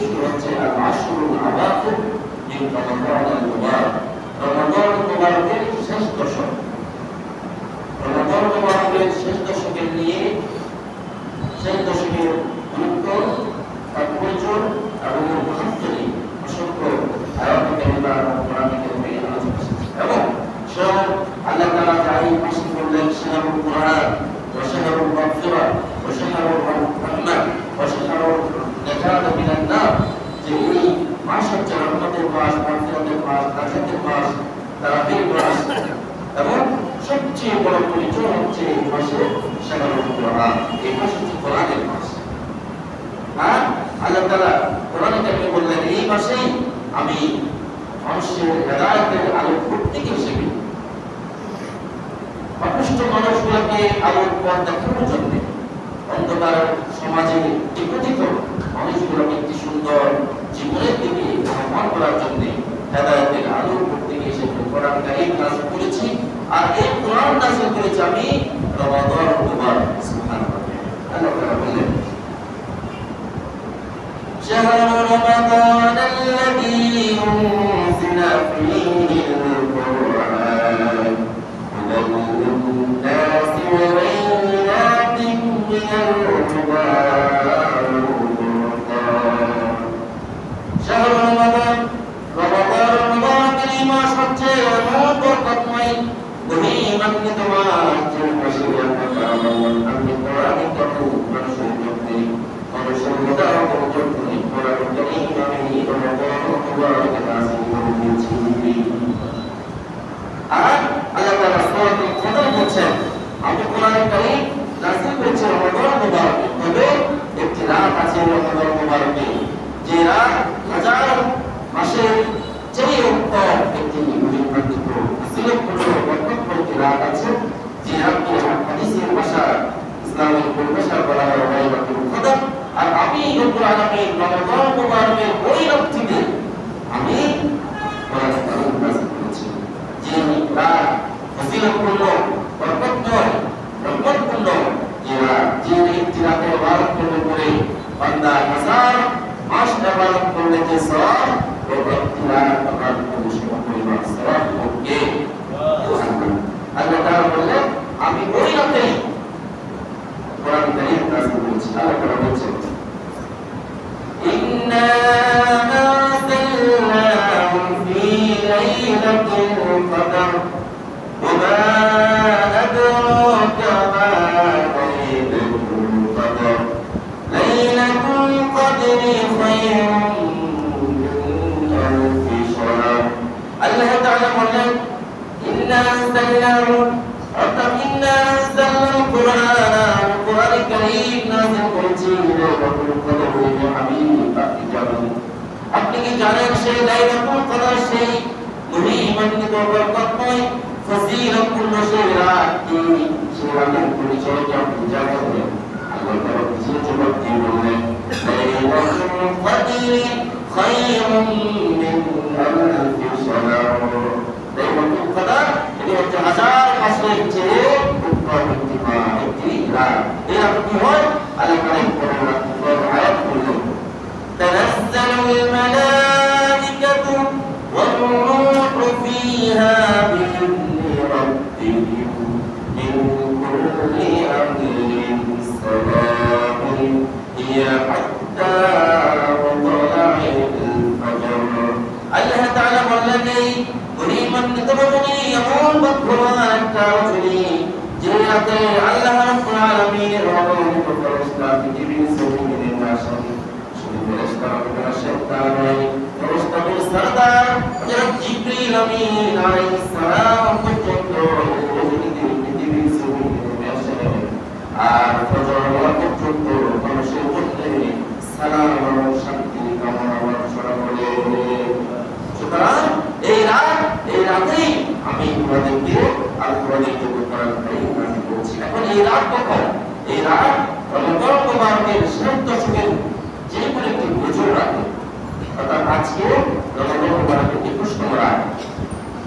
শুরু হচ্ছে আল-আশরুল আওয়াখির মিন রমাদানুল মুবারাক। রমাদানুল মুবারাকের শেষ দশক, রমাদানুল মুবারাকের শেষ দশকে নিয়ে সেই দশকের গুরুত্ব, তাৎপর্য এবং মাহাত্ম্য নিয়ে অসংখ্য আয়াত কারিমা কোরআন কারিমে আলোচনা এসেছে। এবং সব আল্লাহ তাআলা যাই মাস বললেন শাহরুল কুরআন ওয়া শাহরুল মাগফিরা ওয়া শাহরুল রাহমাত ওয়া শাহরুল নাজাত মিনান নার, যে এই মাস হচ্ছে রহমতের মাস, মাগফিরাতের মাস, নাজাতের মাস, তারাবির মাস, এবং সবচেয়ে বড় পরিচয় হচ্ছে এই মাসে শাহরুল কুরআন। এই মাস হচ্ছে কোরআনের মাস। আর আল্লাহ তাআলা কোরআনে কারিমে বললেন এই মাসেই আমি মানুষের হেদায়েতের আলো প্রত্যেকে হিসেবে অপুষ্ট মানুষগুলোকে আলোর পথ দেখানোর জন্য, অন্ধকার সমাজে টিকটিক মানুষগুলোকে একটি সুন্দর জীবনের দিকে আহ্বান করার জন্য হেদায়েতের আলো প্রত্যেকে হিসেবে কোরআন কারীম নাযিল করেছি। আর এই কোরআন নাযিল করেছি আমি রমাদানুল মুবারাক। সুবহানাল্লাহ। আল্লাহ তাআলা বলেন شهر رمضان الذي أنزل فيه القرآن هدى للناس وبينات من الهدى والفرقان। شهر رمضان المبارك لما شرطه وبركتمي গহিমান্বিত মাস, যে মাসে আল্লাহ তাআলা আপনি কোরআন পড়ুন, মানুষের জন্য মানুষের মুদারাতের জন্য কোরআন কারীম আমি রমাদানুল মুবারাক নাযিল করে দিয়েছি। আর আল্লাহ তাআলা সূরাতুল কদর বলছেন আমি কোরআন কারীম নাযিল করেছি রমাদানুল মুবারাকে। তবে একটি রাত আছে রমাদানুল মুবারাকে, যে রাত হাজার মাসের চেয়ে উত্তম একটি মহিমান্বিত ফজিলতপূর্ণ বরকতপূর্ণ রাত আছে, যে রাতকে হাদিসের ভাষা, ইসলামের পরিভাষা বলা হয় লাইলাতুল কদর। আর আমি রব্বুল আলামিন রমাদানুল মুবারাকের ওই রাতটিতে আমি কোরআন কারীম নাযিল করেছি, যে রাত ফজিলতপূর্ণ বরকতপূর্ণ যে রাত, যে একটি রাতে ইবাদত করলে পরে বান্দা হাজার মাস ইবাদত করলে যে সওয়াব, ওই একটি রাত ইবাদত করলে সে পরিমাণ সওয়াব পাবে। আল্লাহ তাআলা বললেন আমি ওই রাতেই কোরআন কারীম নাযিল করেছি। আল্লাহ তাআলা বলছেন ইন্না আরসালনাহু ফি লাইলাতিল কদর ওয়া মা আদরাকা মা লাইলাতুল কদর লাইলাতুল কদরি খায়রুম মিন আলফি শাহর। আল্লাহ তাআলা বলেন ইন্না আরসালনাহু অর্থাৎ ইন্না আরসালনাল কুরআন, কোরআন কারীম নাযিল করেছি লাইলাতুল কদর। আপনি কি জানেন সেই লাইলাতুল কদর সেই মহিমান্বিত বরকতময় ফজিলতপূর্ণ সেই রাত কি? সেই রাতের পরিচয় কি আপনি জানেন? আল্লাহ তাআলা কিছু জবাব দিয়ে বললেন লাইলাতুল কদরি খায়রুম মিন আলফি শাহর। লাইলাতুল কদর এটি হচ্ছে হাজার মাসের চেয়ে উত্তম একটি রাত। এই রাত কি হয়? আল্লাহ তাআলা আয়াত বললেন تنزل الملائكة والروح فيها بإذن ربهم من كل أمر سلام هي حتى مطلع الفجر। الله تعالى والذي গরিমান্বিত বচনে এমন বক্তব্য একটা রচনী, যে রাতে আল্লাহ রাব্বুল আলামিনের অগণিত ফেরেশতা পৃথিবীর জমিনের নাশন ফেরেশতারা শয়তান ফেরেশতাদের সরদার হযরত জিবরিল আমিন আলাইহিস সালাম পর্যন্ত পৃথিবীর জমিনে আসে। আর ফজর হওয়া পর্যন্ত মানুষের মধ্যে সালাম এবং শান্তি কামনা বর্ষণ করে। সুতরাং এই রাতেই আমি তোমাদেরকে আর তোমাদেরকে কোরআন কারীম নাযিল করেছি। এখন এই রাত কখন? এই রাত রমাদানুল মুবারাকের শেষ দশকের যে কোনো একটি বছর রাতে, অর্থাৎ আজকে রমাদানুল মুবারাকের 21তম রাত,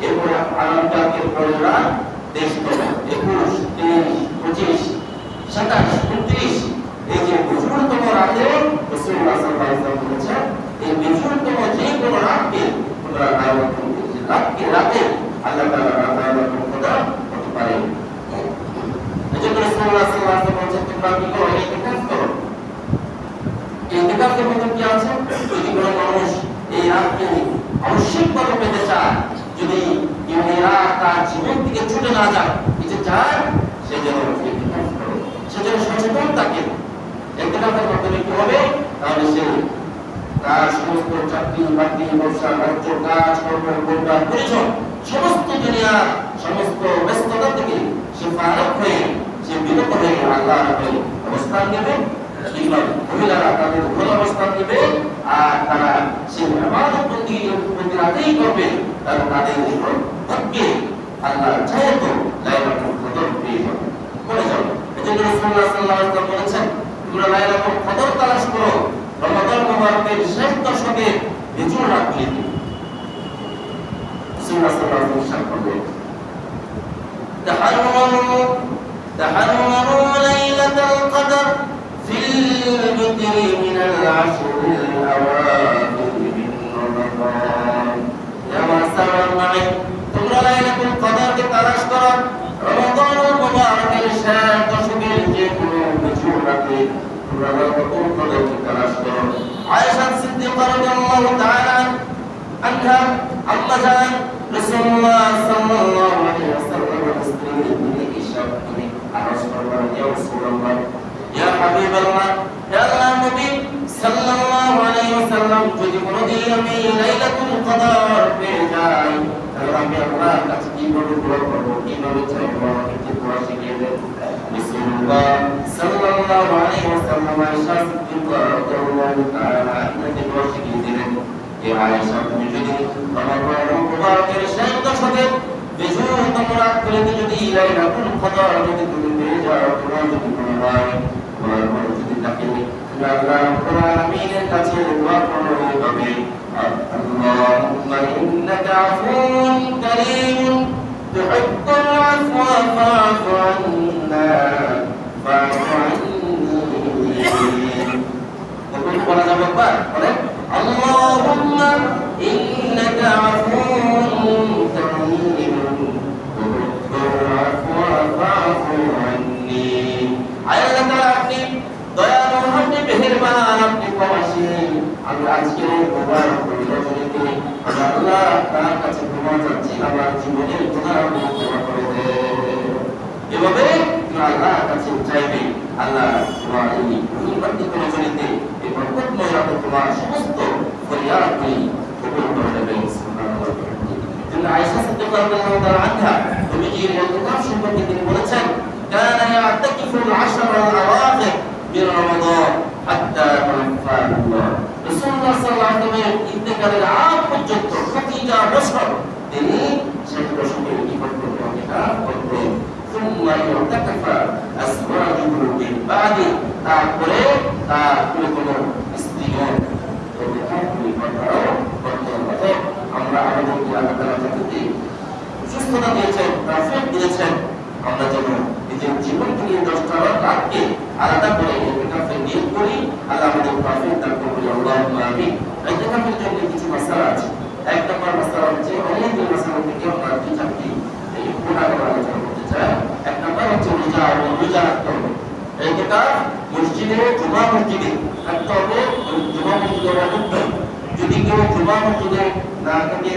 এরপরে আগামীকালকের পরের রাত 23তম, 21, 23, 25, 27, 29, এই যে 25তম রাতে রাসূলুল্লাহ সাল্লাল্লাহু আলাইহি ওয়াসাল্লাম বলেছেন আবশ্যিকভাবে পেতে চায়, যদি ইহুদিরা তার জীবন থেকে ছুটে না যায়, কিছু চায় সে যেন ইতিকাফ করে, সে যেন সচেতন থাকে। ইতিকাফের মাধ্যমে কি হবে? তাহলে সে তার সমস্ত চাকরি বাকরি ব্যবসা বাণিজ্য কাজ কর্ম পরিবার পরিজন সমস্ত দুনিয়ার সমস্ত ব্যস্ততা থেকে সে ফারাক হয়ে সে বিরত হয়ে আল্লাহর হয়ে অবস্থান নেবে। কিভাবে? মহিলারা তাদের উপর অবস্থান নেবে আর তারা সে ইবাদত বন্দেগী প্রতি রাতেই করবে, কারণ তাদের উপর থাকবে আল্লাহ চাহে তো লাইলাতুল কদর পেয়ে যাবে, বলে যাবে। এজন্য রাসূলুল্লাহ সাল্লাল্লাহু আলাইহি ওয়াসাল্লাম বলেছেন, তোমরা লাইলাতুল কদর তালাশ করো রমাদান মুবারকের শেষ দশকে বেজুর রাতগুলিতে। রাসূলুল্লাহ সাল্লাল্লাহু আলাইহি ওয়াসাল্লাম বলেন, تحرروا ليلة القدر في البدر من العشر الأواخر من رمضان يا معشر المعين তোমরা লাইলাতুল কদরকে তালাশ করো রমাদানুল মুবারকের শেষ দশকের যে কোনো বেজুর রাতে তোমরা লাইলাতুল কদরকে তালাশ করো। আয়েশা সিদ্দিকা রাদিয়াল্লাহু তাআলা আনহা আম্মা জান রাসূলুল্লাহ সাল্লাল্লাহু আলাইহি ওয়াসাল্লামের স্ত্রী তিনি আরজ করলেন, ইয়া রাসূলুল্লাহ, ইয়া হাবিবাল্লাহ, ইয়া আল্লাহর নবী সাল্লাল্লাহু আলাইহি ওয়াসাল্লাম, যদি কোনদিন আমি লাইলাতুল কদর পেয়ে যাই তাহলে আমি আল্লাহর কাছে কিভাবে দোয়া করব, কিভাবে চাইবো, আমাকে একটু দোয়া শিখিয়ে দেন। রাসূলুল্লাহ সাল্লাল্লাহু আলাইহি ওয়াসাল্লাম আয়েশা সিদ্দিকা রাদিয়াল্লাহু তাআলা আনহাকে দোয়া শিখিয়ে দিলেন, হে আয়েশা, তুমি যদি রমাদানুল মুবারকের শেষ দশকে বেজুরতম রাতগুলিতে যদি লাইলাতুল কদর যদি তুমি পেয়ে যাও, তোমার যদি কোনো হয়, তোমার মনে যদি থাকে, তুমি আল্লাহ রাব্বুল আলামিনের কাছে দোয়া করো এইভাবে, আল্লাহুম্মা ইন্নাকা আফুউন কারীম তুহিব্বুল আফওয়া ফা'ফু আন্না ফা'ফু আন্নী। তখন বলা যাবে একবার বলেন, আল্লাহুম্মা ইন্নাকা আফুউন কারীম তুহিব্বুল আফওয়া ফা'ফু আন্নী। আল্লাহ তাআলা আপনি দয়ালু, আপনি মেহেরবান, আপনি ক্ষমাশীল। আমি আজকের এই মুবারক রজনীতে আল্লাহ তার কাছে ক্ষমা চাচ্ছি, আমার জীবনের গুনাহগুলো ক্ষমা করে দেন। এভাবে তুমি আল্লাহর কাছে চাইবে, আল্লাহ তোমার এই নির্বাচিত রজনীতে এই বরকতময় রাতে তোমার সমস্ত ফরিয়াদগুলি কবুল করে নেবেন। সুবহানাল্লাহ। কিন্তু আয়েশা সিদ্দিকা রাদিয়াল্লাহু তাআলা আনহা নবীজির ইতিকাফ সম্পর্কে তিনি বলেছেন, কানা ইয়াতাকিফুল আশরা আল-আওয়াখির মিন রমাদান হাত্তা তাওফা আল্লাহ। রাসূলুল্লাহ সাল্লাল্লাহু আলাইহি ওয়াসাল্লামের ইন্তেকালের আগ পর্যন্ত প্রতিটা বছর তিনি শেষ দশকে ইবাদত করতেন। সুম্মা ইয়াতাকাফা আসওয়াজুহু মিন বাদি, তারপরে তার কোনো স্ত্রীগণ আমরা আমাদেরকে আল্লাহ তাআলা যাতে সুস্থতা দিয়েছেন, তাওফীক দিয়েছেন, আমরা যেন নিজের জীবনকে নিয়ে 10টা রাতকে আলাদা করে ইতিকাফে নিয়ত করি। আল্লাহ আমাদের তাওফীক দান করুন, আল্লাহুম্মা আমিন। ইতিকাফের জন্য কিছু মাসআলা আছে। এক নম্বর মাসআলা হচ্ছে, অনেকগুলো মাসআলা থেকে আমরা দুই চারটি এই পুনরায় আলোচনা করতে চাই। এক নম্বর হচ্ছে রোজা এবং রোজা রাখতে হবে। ইতিকাফ মসজিদে, জুমা মসজিদে থাকতে হবে। জুমা মসজিদে রাখতে, যদি কেউ জুমা মসজিদে না থাকে,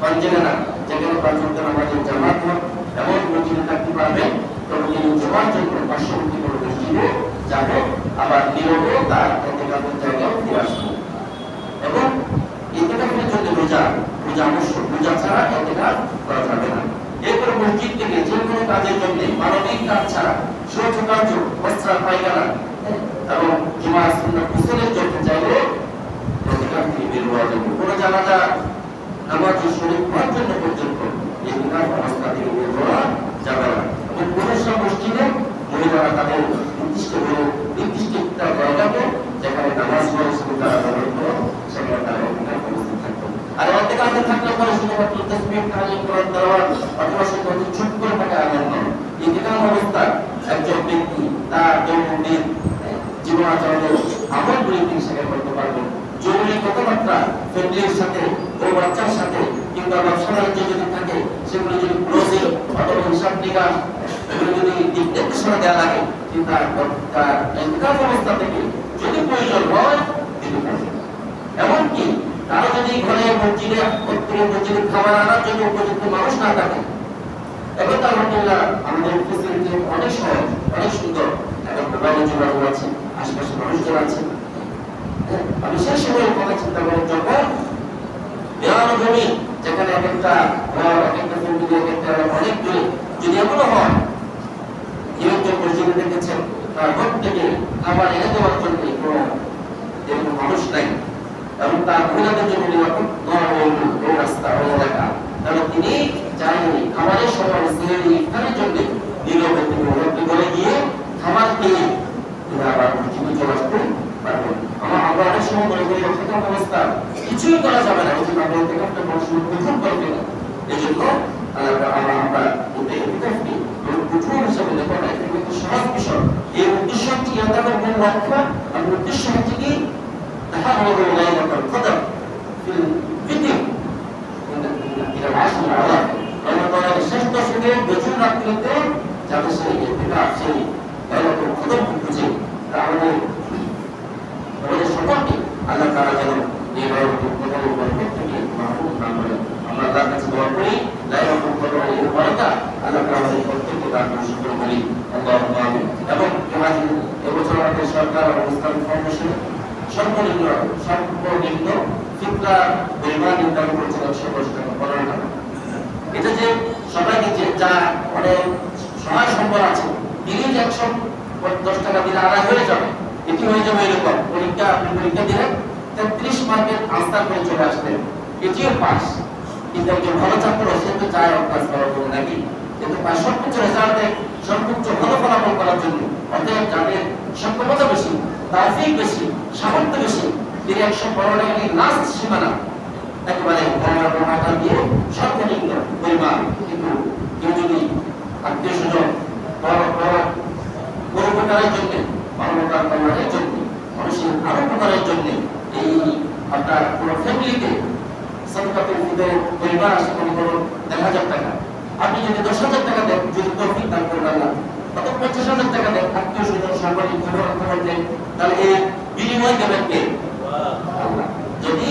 পাঞ্জেলে না, যেখানে 5 ওয়াক্ত নামাজের জামাত হয় এমন মসজিদে থাকতে পারবেন, তবে তিনি জুমার জন্য পার্শ্ববর্তী কোনো মসজিদে যাবে, আবার নীরবে তার ইতিকাফের জায়গায় ফিরে আসবে। এবং ইতিকাফের জন্য রোজা আবশ্যক, রোজা ছাড়া ইতিকাফ করা যাবে না। এরপর মসজিদ থেকে যে কোনো কাজের জন্য, মানবিক কাজ ছাড়া, ছোট কাজ, বস্ত্র পায়খানা এবং জুমার সুন্নাত গোসলের জন্য চাইলে ইতিকাফ থেকে বের হওয়া যাবে। কোনো জানাজা নামাজ শরীক হওয়ার জন্য পর্যন্ত ইতিকাফ অবস্থা থেকে বের হওয়া যাবে না। এবং পুরুষরা মসজিদে, মহিলারা তাদের নির্দিষ্ট একটা জায়গাতে যেখানে নামাজ পড়ে সেখানে তারা ব্যবহার করে, সেখানে তারা ইতিকাফ অবস্থায় থাকবে। আর ইতিকাফে থাকলে পরে শুধুমাত্র তাসবিহ, তাহলিল, কোরআন তেলাওয়াত অথবা শুধুমাত্র চুপ করে থাকা এমন নয়। ইতিকাফ অবস্থায় একজন ব্যক্তি তার দৈনন্দিন জীবন আচরণের আমলগুলি তিনি সেখানে করতে পারবেন। জরুরি কথাবার্তা ফ্যামিলির সাথে, ও বাচ্চার সাথে কিংবা ব্যবসা বাণিজ্য যদি থাকে, সেগুলো যদি ক্লোজিং অথবা হিসাব নিকাশ এগুলো যদি দিক নির্দেশনা দেওয়া লাগে, কিন্তু তার ইতিকাফ অবস্থা থেকে যদি প্রয়োজন হয় তিনি করবেন। এমনকি তারা যদি ঘরে মসজিদে মসজিদে খাবার আনার জন্য উপযুক্ত মানুষ না থাকে। এখন তো আলহামদুলিল্লাহ আমাদের ফেসিলিটি অনেক সহজ, অনেক সুন্দর। এখন মোবাইলে যোগাযোগ আছে, আশেপাশে মানুষজন আছে। আমি সেই সময়ের কথা চিন্তা করি, যখন দেওয়ার জমি যেখানে এক একটা ঘর, এক একটা ফ্যামিলি, এক একটা অনেক দূরে যদি এমনও হয়, কেউ কেউ মসজিদে দেখেছেন তার ঘর থেকে খাবার এনে দেওয়ার জন্য কোনো যেরকম মানুষ নাই, এবং তার মহিলাদের জন্য নিরাপদ নয় ওই রাস্তা, ওই এলাকা, তাহলে তিনি চাইনি খাবারের সময় সিলেরি ইফতারের জন্য নীরবে তিনি উপলব্ধি করে গিয়ে খাবার খেয়ে তিনি আবার জীবন চলে আসতে পারবেন। আমরা অনেক সময় মনে করি অর্থকাম অবস্থা কিছুই করা যাবে না, এই জন্য আমরা অর্থকামটা কঠোর করবে না। এই জন্য আমরা কঠোর হিসাবে দেখো না, এটা কিন্তু সহজ বিষয়। এই উদ্দেশ্য হচ্ছে ইয়াতামের মূল লক্ষ্য, আর উদ্দেশ্য হচ্ছে কি تحرر ليلة القدر في الفطر إلى العشر الأواخر. رمضان শেষ দশকে বেজুর রাত্রিতে যাতে সেই ইতিকাফ, সেই লাইলাতুল কদর খুঁজে আমাদের সকলকে আল্লাহ তাআলা যেন এই লাইলাতুল কদরের বরকত থেকে মাহফুজ দান করেন। আমরা আল্লাহর কাছে দোয়া করি লাইলাতুল কদরের বরকত আল্লাহ তাআলা আমাদের প্রত্যেককে দান করুন, শুকর করি আল্লাহুম্মা আমিন। এবং এবছর আমাদের সরকার এবং ইসলামিক ফাউন্ডেশন সর্বনিম্ন ফিতরা পরিমাণ নির্ধারণ করেছিল 110 টাকা 15 টাকা। এটা যে সবাই দিচ্ছে, যা অনেক সহায় সম্বল আছে, তিনি 110 টাকা দিলে আড়াই হয়ে যাবে, এটি হয়ে যাবে এরকম। পরীক্ষা আপনি পরীক্ষা দিলেন 33 মার্কের আনসার করে চলে আসলেন, এটিও পাস। কিন্তু একজন ভালো ছাত্র সে তো চায় অভ্যাস করার জন্য নাকি, কিন্তু সর্বোচ্চ রেজাল্টে সর্বোচ্চ ভালো ফলাফল করার জন্য, অতএব যাদের সক্ষমতা বেশি, তাওফীক বেশি, সামর্থ্য বেশি, তিনি 115 টাকা দিয়ে লাস্ট সীমানা একেবারে টাকা দিয়ে সর্বনিম্ন পরিমাণ। কিন্তু কেউ যদি আত্মীয় স্বজন পরোপকারের জন্য, মানবতার কল্যাণের জন্য, মানুষের আরো উপকারের জন্য এই আপনার পুরো ফ্যামিলিতে সাদকাতুল ফিতরের পরিমাণ আসে মনে করুন 1000 টাকা, আপনি যদি 10,000 টাকা দেন, যদি তৌফিক দান করেন আল্লাহ, অত 50,000 টাকা দেন, আত্মীয় স্বজন সর্বাধিক খবর দেন, তাহলে এই বিনিময় দেবেন কে? আল্লাহ। যদি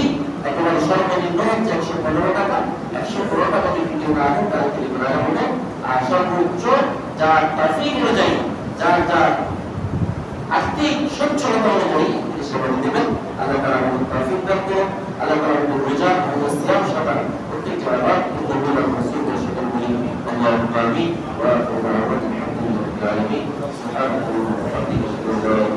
একেবারে সর্বনিম্ন হচ্ছে 115 টাকা, 115 টাকা যদি কেউ না দেন তাহলে তিনি গুনাহগার হবেন। আর সর্বোচ্চ যার তৌফিক অনুযায়ী, যার যার আর্থিক সচ্ছলতা অনুযায়ী তিনি সেবা দেবেন। আল্লাহ তাআলা আমাদের তৌফিক দান করুন। আল্লাহ তাআলা আমাদের রোজা, আমাদের সিয়াম সাধন প্রত্যেকটি ইবাদত কবুল আর মঞ্জুর করে সেটা বলি আল্লাহুম্মা আমিন ওয়া আলহামদুলিল্লাহি রাব্বিল আলামিন সুবহানাল্লাহি ওয়া বিহামদিহি।